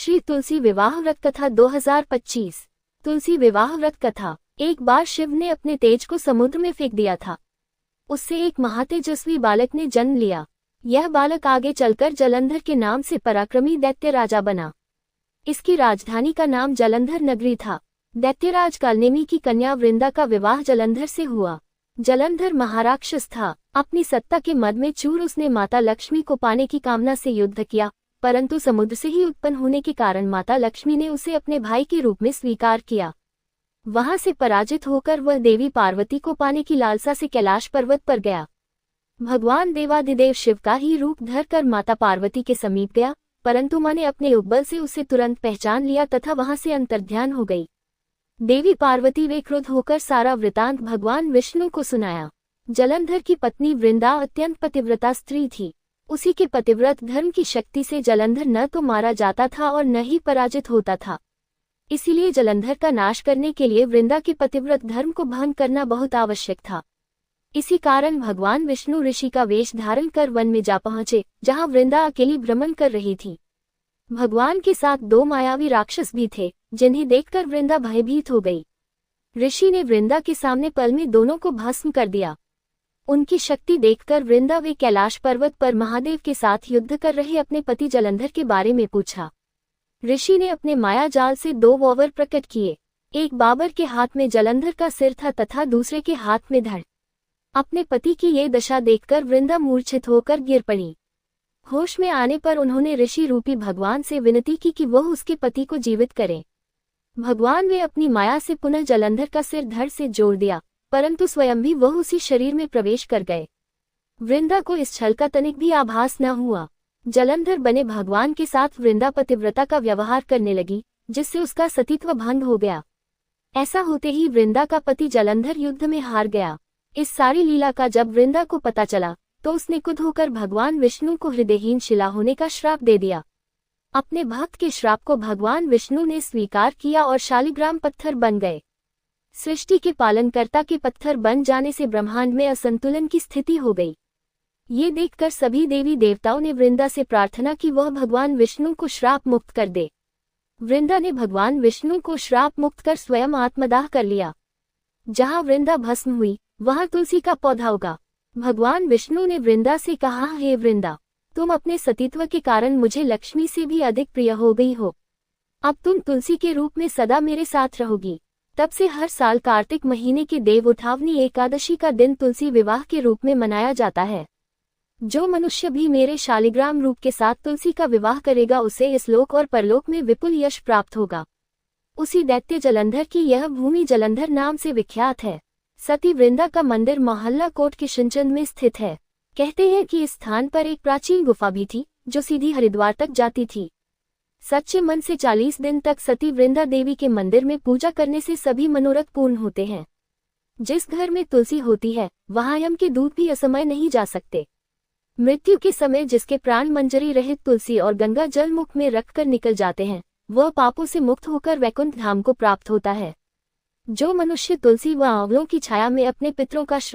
श्री तुलसी विवाह व्रत कथा 2025। तुलसी विवाह व्रत कथा। एक बार शिव ने अपने तेज को समुद्र में फेंक दिया था। उससे एक महातेजस्वी बालक ने जन्म लिया। यह बालक आगे चलकर जलंधर के नाम से पराक्रमी दैत्य राजा बना। इसकी राजधानी का नाम जलंधर नगरी था। दैत्यराज कालनेमी की कन्या वृंदा का विवाह जलंधर से हुआ। जलंधर महाराक्षस था। अपनी सत्ता के मद में चूर उसने माता लक्ष्मी को पाने की कामना से युद्ध किया, परंतु समुद्र से ही उत्पन्न होने के कारण माता लक्ष्मी ने उसे अपने भाई के रूप में स्वीकार किया। वहां से पराजित होकर वह देवी पार्वती को पाने की लालसा से कैलाश पर्वत पर गया। भगवान देवाधिदेव शिव का ही रूप धरकर माता पार्वती के समीप गया, परंतु मां ने अपने उपबल से उसे तुरंत पहचान लिया तथा वहां से अंतर्ध्यान हो गई। देवी पार्वती वे क्रुद्ध होकर सारा वृतांत भगवान विष्णु को सुनाया। जलंधर की पत्नी वृंदा अत्यंत पतिव्रता स्त्री थी। उसी के पतिव्रत धर्म की शक्ति से जलंधर न तो मारा जाता था और न ही पराजित होता था। इसीलिए जलंधर का नाश करने के लिए वृंदा के पतिव्रत धर्म को भंग करना बहुत आवश्यक था। इसी कारण भगवान विष्णु ऋषि का वेश धारण कर वन में जा पहुंचे, जहां वृंदा अकेली भ्रमण कर रही थी। भगवान के साथ दो मायावी राक्षस भी थे, जिन्हें देखकर वृंदा भयभीत हो गई। ऋषि ने वृंदा के सामने पल में दोनों को भस्म कर दिया। उनकी शक्ति देखकर वृंदा वे कैलाश पर्वत पर महादेव के साथ युद्ध कर रहे अपने पति जलंधर के बारे में पूछा। ऋषि ने अपने माया जाल से दो वॉवर प्रकट किए। एक बाबर के हाथ में जलंधर का सिर था तथा दूसरे के हाथ में धड़। अपने पति की ये दशा देखकर वृंदा मूर्छित होकर गिर पड़ी। होश में आने पर उन्होंने ऋषि रूपी भगवान से विनती की कि वह उसके पति को जीवित करें। भगवान वे अपनी माया से पुनः जलंधर का सिर धड़ से जोड़ दिया, परंतु स्वयं भी वह उसी शरीर में प्रवेश कर गए। वृंदा को इस छल का तनिक भी आभास न हुआ। जलंधर बने भगवान के साथ वृंदा पतिव्रता का व्यवहार करने लगी, जिससे उसका सतीत्व भंग हो गया। ऐसा होते ही वृंदा का पति जलंधर युद्ध में हार गया। इस सारी लीला का जब वृंदा को पता चला तो उसने क्रुद्ध होकर भगवान विष्णु को हृदयहीन शिला होने का श्राप दे दिया। अपने भक्त के श्राप को भगवान विष्णु ने स्वीकार किया और शालिग्राम पत्थर बन गए। सृष्टि के पालनकर्ता के पत्थर बन जाने से ब्रह्मांड में असंतुलन की स्थिति हो गई। ये देखकर सभी देवी देवताओं ने वृंदा से प्रार्थना की वह भगवान विष्णु को श्राप मुक्त कर दे। वृंदा ने भगवान विष्णु को श्राप मुक्त कर स्वयं आत्मदाह कर लिया। जहां वृंदा भस्म हुई वहां तुलसी का पौधा उगा। भगवान विष्णु ने वृंदा से कहा, हे वृंदा, तुम अपने सतीत्व के कारण मुझे लक्ष्मी से भी अधिक प्रिय हो गई हो। अब तुम तुलसी के रूप में सदा मेरे साथ रहोगी। तब से हर साल कार्तिक महीने के देव उठावनी एकादशी का दिन तुलसी विवाह के रूप में मनाया जाता है। जो मनुष्य भी मेरे शालिग्राम रूप के साथ तुलसी का विवाह करेगा उसे इस लोक और परलोक में विपुल यश प्राप्त होगा। उसी दैत्य जलंधर की यह भूमि जलंधर नाम से विख्यात है। सती वृंदा का मंदिर मोहल्ला कोट किशनचंद में स्थित है। कहते हैं कि इस स्थान पर एक प्राचीन गुफा भी थी, जो सीधी हरिद्वार तक जाती थी। सच्चे मन से 40 दिन तक सती वृंदा देवी के मंदिर में पूजा करने से सभी मनोरथ पूर्ण होते हैं। जिस घर में तुलसी होती है वहां यम के दूत भी असमय नहीं जा सकते। मृत्यु के समय जिसके प्राण मंजरी रहित तुलसी और गंगा जल मुख में रखकर निकल जाते हैं, वह पापों से मुक्त होकर वैकुंठ धाम को प्राप्त होता है। जो मनुष्य तुलसी व आंवलों की छाया में अपने पितरों का